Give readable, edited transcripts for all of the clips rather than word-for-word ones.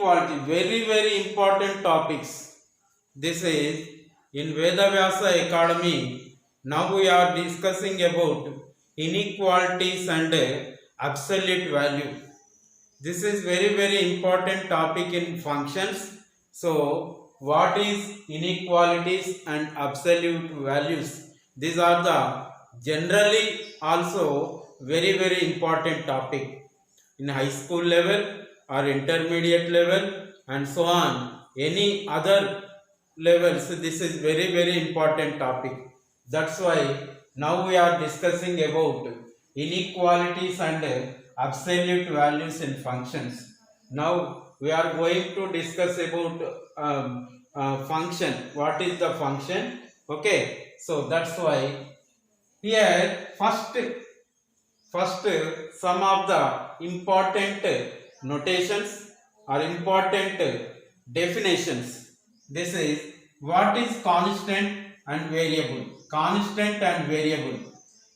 Inequality, very important topics. This is in Vedavyasa Academy. Now we are discussing about inequalities and absolute value. This is very important topic in functions. So what is inequalities and absolute values? These are the generally also very important topic in high school level or intermediate level and so on. Any other levels, this is very important topic. That's why now we are discussing about inequalities and absolute values in functions. Now we are going to discuss about function. What is the function? Okay, so that's why here first some of the important notations or important definitions. This is what is constant and variable. Constant and variable.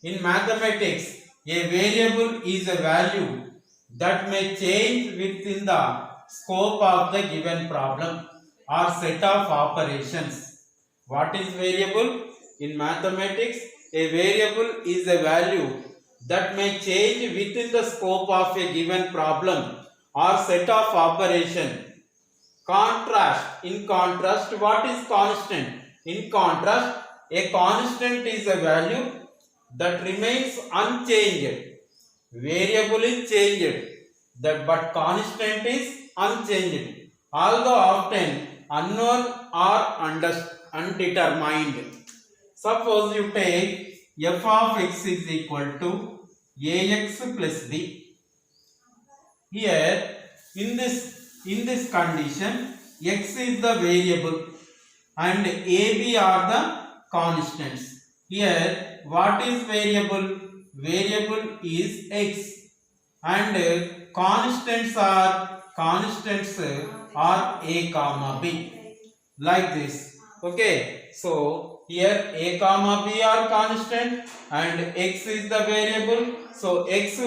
In mathematics, a variable is a value that may change within the scope of the given problem or set of operations. What is variable? In mathematics, a variable is a value that may change within the scope of a given problem or set of operation. In contrast, what is constant? In contrast, a constant is a value that remains unchanged. Variable is changed, but constant is unchanged, although often unknown or undetermined. Suppose you take f of x is equal to ax plus b. Here in this condition, x is the variable and ab are the constants. Here what is variable? Variable is x and constants are a comma b, like this. Okay, so here a comma b are constant and x is the variable. So x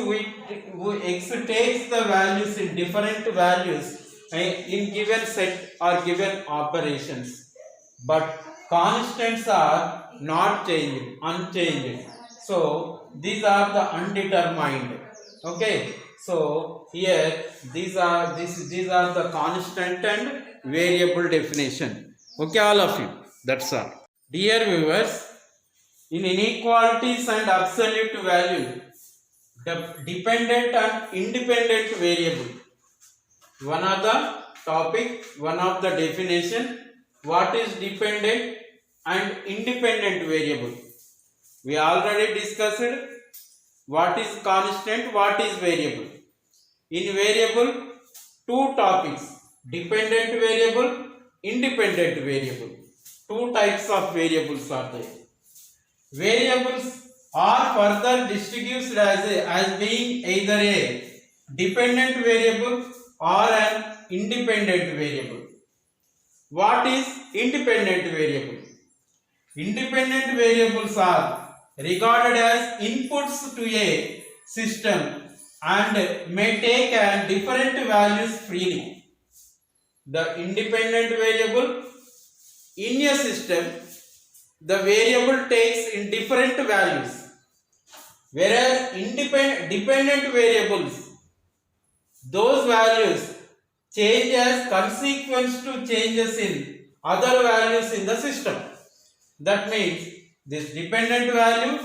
takes the values in different values in given set or given operations, but constants are not changed, unchanged. So these are the undetermined. Okay, so here these are the constant and variable definition. Okay, all of you. That's all. Dear viewers, in inequalities and absolute value, the dependent and independent variable. One of the topic, one of the definition. What is dependent and independent variable? We already discussed what is constant, what is variable. In variable, two topics: dependent variable, independent variable. Two types of variables are there. Variables are further distinguished as being either a dependent variable or an independent variable. What is independent variable? Independent variables are regarded as inputs to a system and may take different values freely. The independent variable in a system, the variable takes in different values, whereas dependent variables, those values change as consequence to changes in other values in the system. That means this dependent value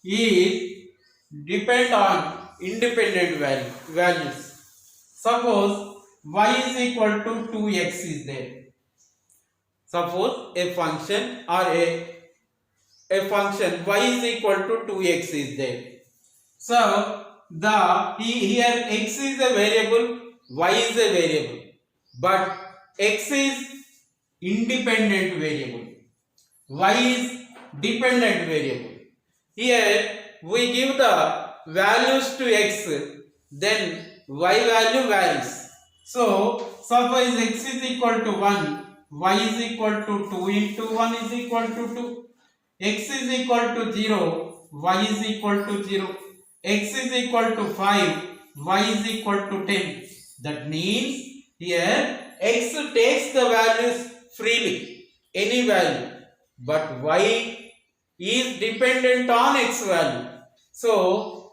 is depend on independent values. Suppose y is equal to 2x is there. Suppose a function or a function y is equal to 2x is there. So here x is a variable, y is a variable, but x is independent variable, y is dependent variable. Here we give the values to x, then y value varies. So suppose x is equal to 1, y is equal to 2 into 1 is equal to 2, x is equal to 0, y is equal to 0, x is equal to 5, y is equal to 10. That means Here x takes the values freely, any value, but y is dependent on x value. So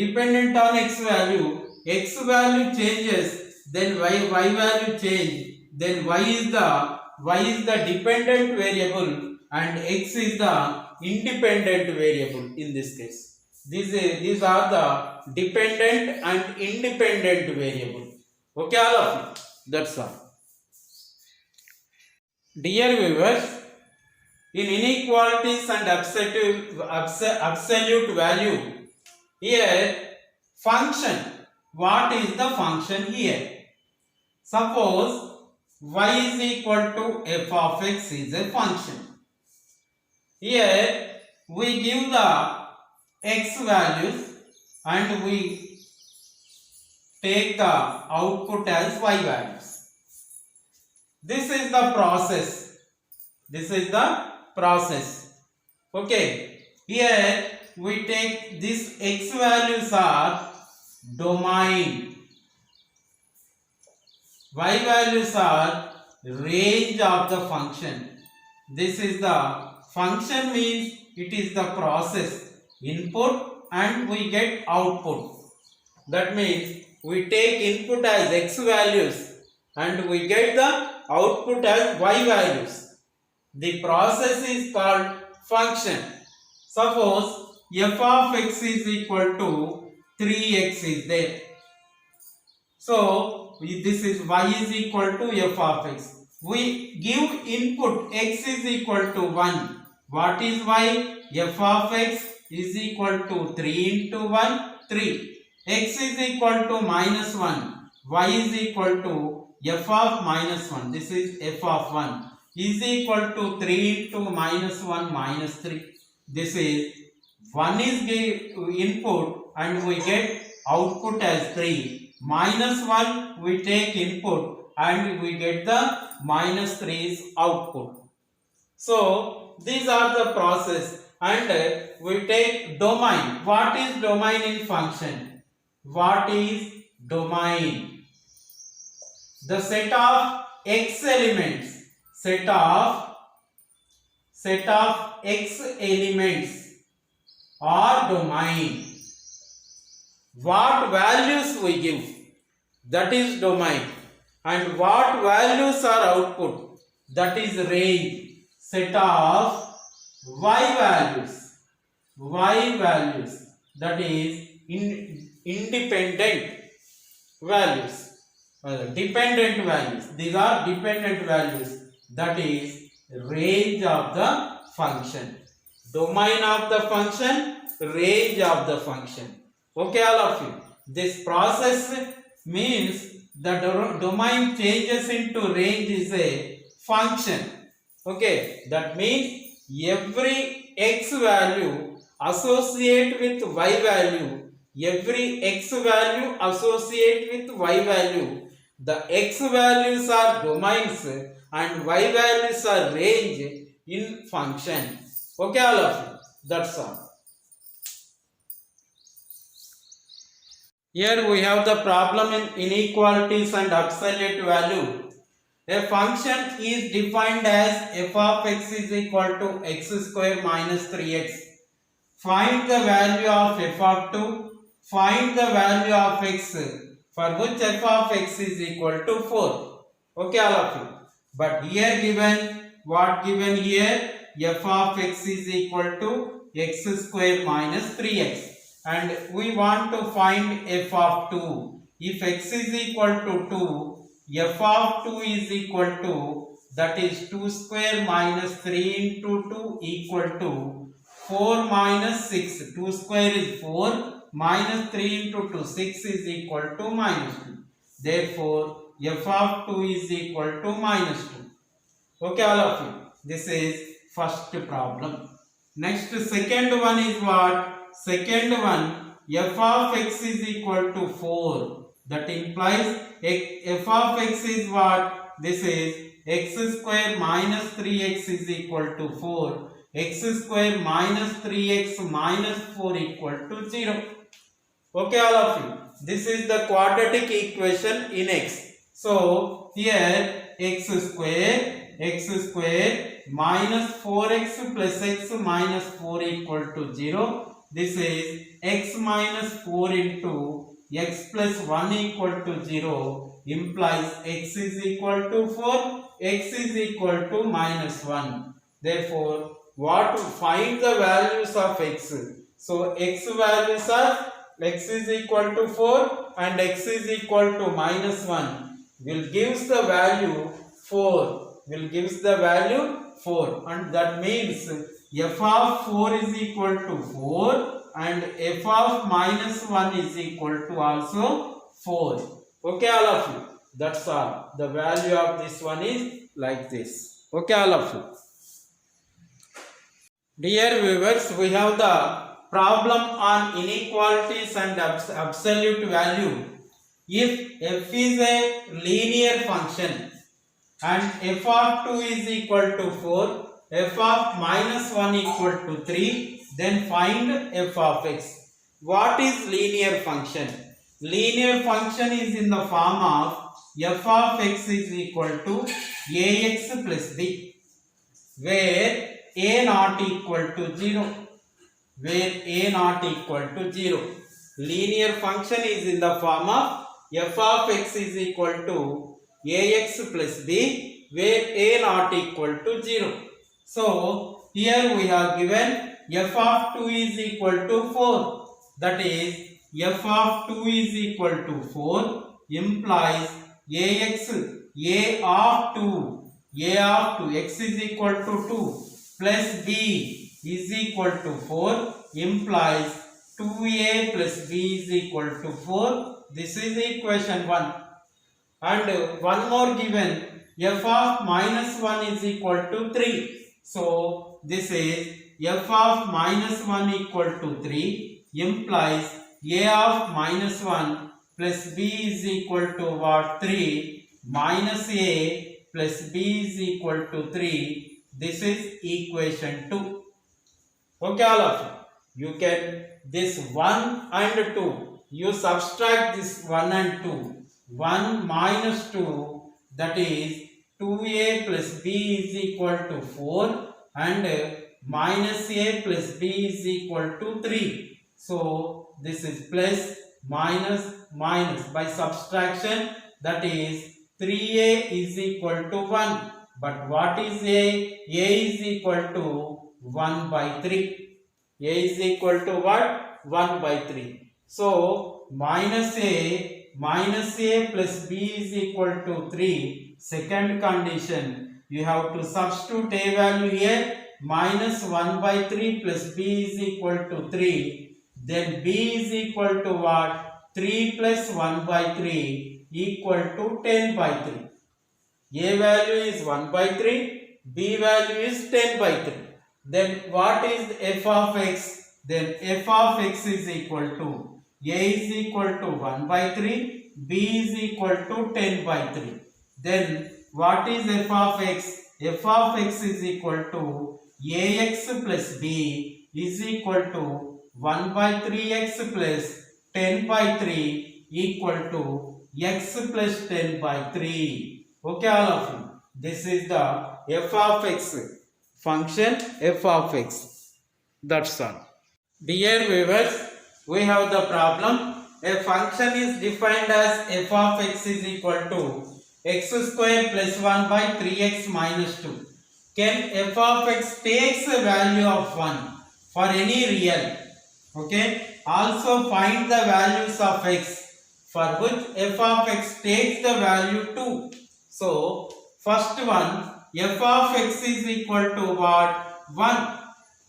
dependent on x value, x value changes, then y value change, then y is the dependent variable and x is the independent variable in this case. These are the dependent and independent variable. Okay, all of you. That's all. Dear viewers, in inequalities and absolute value, here function. What is the function here? Suppose y is equal to f of x is a function. Here we give the x values and we take the output as y values. This is the process. Okay. Here we take this x values are domain. Y values are range of the function. This is the function, means it is the process. Input and we get output. That means we take input as x values and we get the output as y values. The process is called function. Suppose f of x is equal to 3x is there. So this is y is equal to f of x. We give input x is equal to 1. What is y? F of x is equal to 3 into 1, 3. X is equal to minus 1. Y is equal to f of minus 1. This is f of 1 is equal to 3 into minus 1 minus 3. This is 1 is input and we get output as 3. Minus 1 we take input and we get the minus 3 is output. So these are the process, and we take domain. What is domain in function? What is domain? The set of x elements. Set of x elements are domain. What values we give, that is domain, and what values are output, that is range. Set of y values, that is independent values, dependent values. These are dependent values, that is range of the function. Domain of the function, range of the function. Okay, all of you. This process means the domain changes into range is a function. Okay, that means every x value associate with y value. Every x value associate with y value. The x values are domains and y values are range in function. Okay, all of you. That's all. Here we have the problem in inequalities and absolute value. A function is defined as f of x is equal to x square minus 3x. Find the value of f of 2. Find the value of x for which f of x is equal to 4. Okay, all of you. But here given, what given here? F of x is equal to x square minus 3x. And we want to find f of 2. If x is equal to 2, f of 2 is equal to, that is 2 square minus 3 into 2 equal to 4 minus 6. 2 square is 4 minus 3 into 2, 6 is equal to minus 2. Therefore, f of 2 is equal to minus 2. Okay, all of you. This is first problem. Next, second one is what? Second one, f of x is equal to 4. That implies f of x is what? This is x square minus 3x is equal to 4. X square minus 3x minus 4 equal to 0. Okay, all of you. This is the quadratic equation in x. So here x square minus 4x plus x minus 4 equal to 0. This is x minus 4 into x plus 1 equal to 0 implies x is equal to 4, x is equal to minus 1. Therefore, what to find the values of x? So x values are x is equal to 4 and x is equal to minus 1 will gives the value 4, will gives the value 4, and that means f of 4 is equal to 4 and f of minus 1 is equal to also 4. Okay, all of you, that's all. The value of this one is like this. Okay, all of you. Dear viewers, we have the problem on inequalities and absolute value. If f is a linear function and f of 2 is equal to 4, f of minus 1 equal to 3, then find f of x. What is linear function? Linear function is in the form of f of x is equal to ax plus b, where a not equal to 0. Where a not equal to 0. Linear function is in the form of f of x is equal to ax plus b, where a not equal to 0. So here we have given f of 2 is equal to 4. That is f of 2 is equal to 4 implies ax, a of 2, x is equal to 2 plus b is equal to 4 implies 2a plus b is equal to 4. This is equation 1. And one more given, f of minus 1 is equal to 3. So this is f of minus 1 equal to 3 implies a of minus 1 plus b is equal to what? 3 minus a plus b is equal to 3. This is equation 2. Okay, all of you. You can this 1 and 2. You subtract this 1 and 2. 1 minus 2, that is 2a plus b is equal to 4 and minus a plus b is equal to 3. So this is plus minus minus by subtraction, that is 3a is equal to 1. But what is a? A is equal to 1 by 3. A is equal to what? 1 by 3. So minus a plus b is equal to 3. Second condition, you have to substitute a value here. Minus 1 by 3 plus b is equal to 3. Then b is equal to what? 3 plus 1 by 3 equal to 10 by 3. A value is 1 by 3, b value is 10 by 3. Then what is f of x? Then f of x is equal to a is equal to 1 by 3, b is equal to 10 by 3. Then what is f of x? F of x is equal to ax plus b is equal to 1 by 3x plus 10 by 3 equal to x plus 10 by 3. Okay, all of you. This is the f of x function, f of x. That's all. Dear viewers, we have the problem. A function is defined as f of x is equal to x square plus 1 by 3x minus 2. Can f of x takes a value of 1 for any real? Okay. Also find the values of x for which f of x takes the value 2. So first one, f of x is equal to what? 1.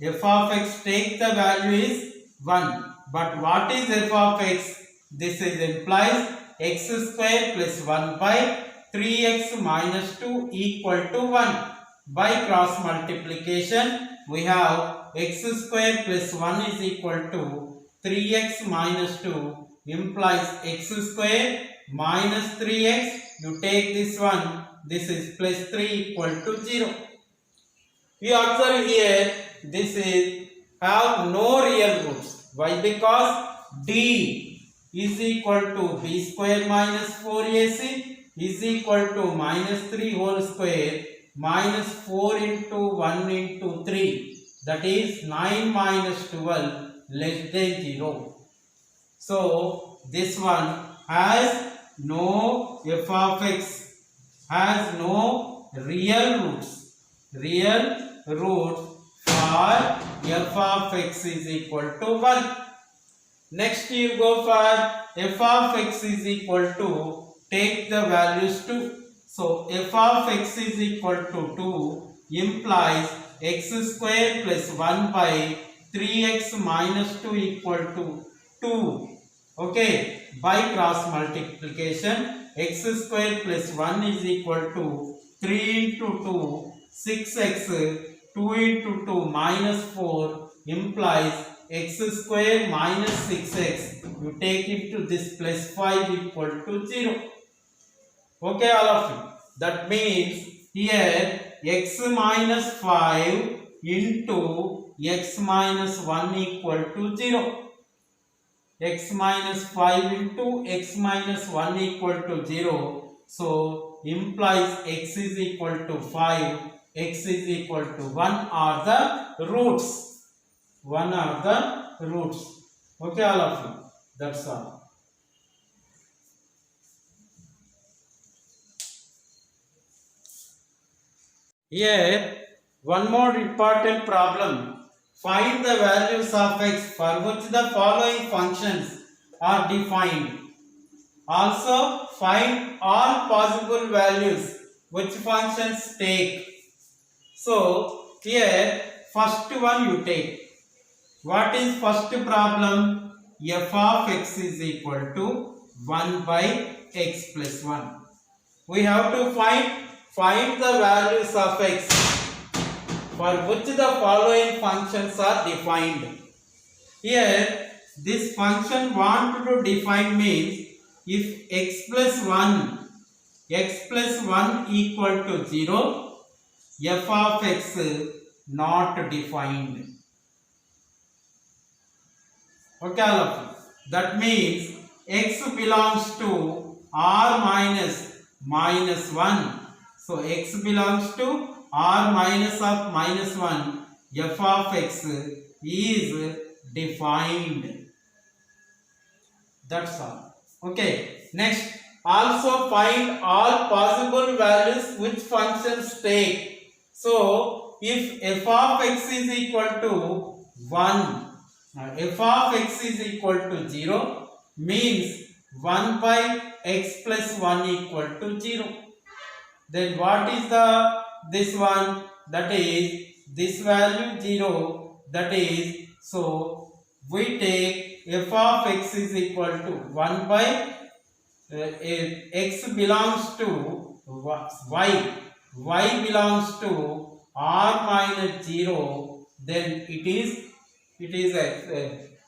F of x take the value is 1. But what is f of x? This is implies x square plus 1 by 3x minus 2 equal to 1. By cross multiplication, we have x square plus 1 is equal to 3x minus 2 implies x square minus 3x. You take this one, this is plus 3 equal to 0. You observe here, this is have no real roots. Why? Because d is equal to b square minus 4ac is equal to minus 3 whole square minus 4 into 1 into 3, that is 9 minus 12 less than 0. So this one has no f of x, has no real roots. Real root for f of x is equal to 1. Next you go for f of x is equal to, take the values 2. So f of x is equal to 2 implies x square plus 1 by 3x minus 2 equal to 2. Okay, by cross multiplication x square plus 1 is equal to 3 into 2, 6x, 2 into 2 minus 4 implies x square minus 6x. You take it to this plus 5 equal to 0. Okay, all of you. That means here x minus 5 into x minus 1 equal to 0. X minus 5 into x minus 1 equal to 0. So implies x is equal to 5, x is equal to 1 are the roots. 1 are the roots. Okay, all of you. That's all. Here, one more important problem. Find the values of x for which the following functions are defined. Also, find all possible values which functions take. So, here, first one you take. What is first problem? F of x is equal to 1 by x plus 1. We have to find the values of x for which the following functions are defined. Here, this function want to define means if x plus 1 equal to 0, f of x not defined. Okay, all of you. That means x belongs to r minus 1. So x belongs to r minus of minus 1. F of x is defined. That's all. Okay. Next, also find all possible values which functions take. So if f of x is equal to 1, f of x is equal to 0 means 1 by x plus 1 equal to 0. Then what is this one? That is this value 0. That is, so we take f of x is equal to 1 by x belongs to y. Y belongs to r minus 0. Then it is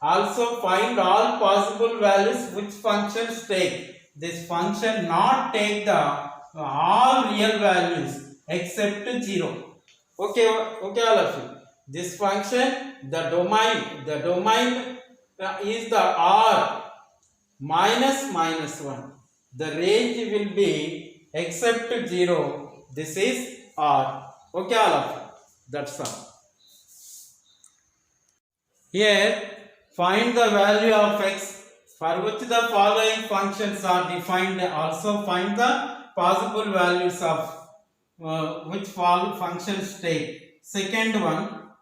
also find all possible values which functions take. This function not take the all real values except 0. Okay, all of you. This function, the domain is the r minus 1. The range will be except 0. This is r. Okay, all of you. That's all. Here, find the value of x for which the following functions are defined. Also find the possible values of which functions take. Second one,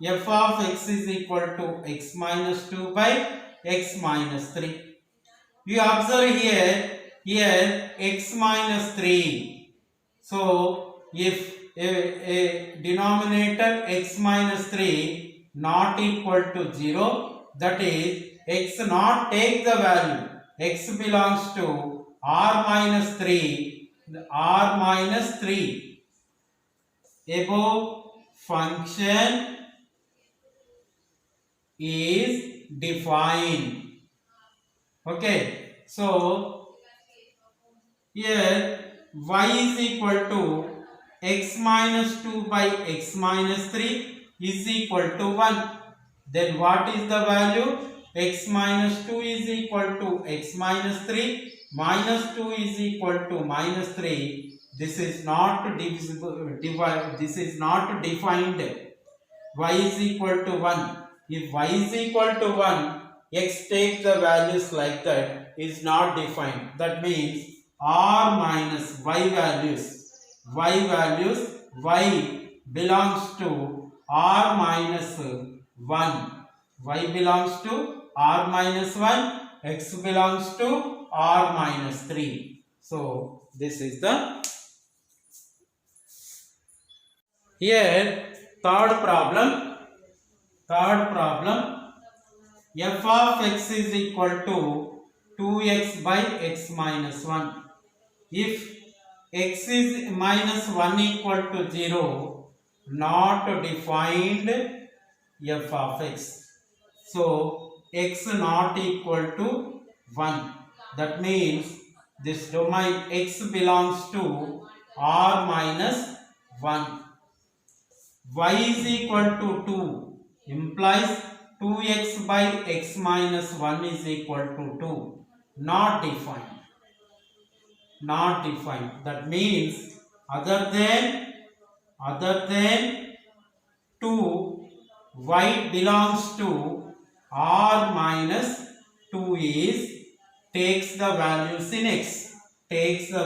f of x is equal to x minus 2 by x minus 3. You observe here x minus 3. So, if a denominator x minus 3 not equal to 0, that is x not take the value, x belongs to r minus 3, above function is defined. Okay, so here y is equal to x minus 2 by x minus 3 is equal to 1. Then what is the value? X minus 2 is equal to x minus 3. minus 2 is equal to minus 3. This is not divisible, this is not defined. Y is equal to 1. If y is equal to 1, x take the values like that is not defined. That means r minus y values, y belongs to r minus 1. Y belongs to r minus 1, x belongs to r minus 3. So this is the here third problem. F of x is equal to 2x by x minus 1. If x is minus 1 equal to 0, not defined f of x. So x not equal to 1. That means this domain x belongs to r minus 1. Y is equal to 2 implies 2x by x minus 1 is equal to 2. Not defined. That means other than 2, y belongs to r minus 2 is takes the values in x. Takes the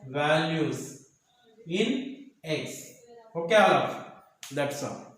values in x. Okay, all of you. That's all.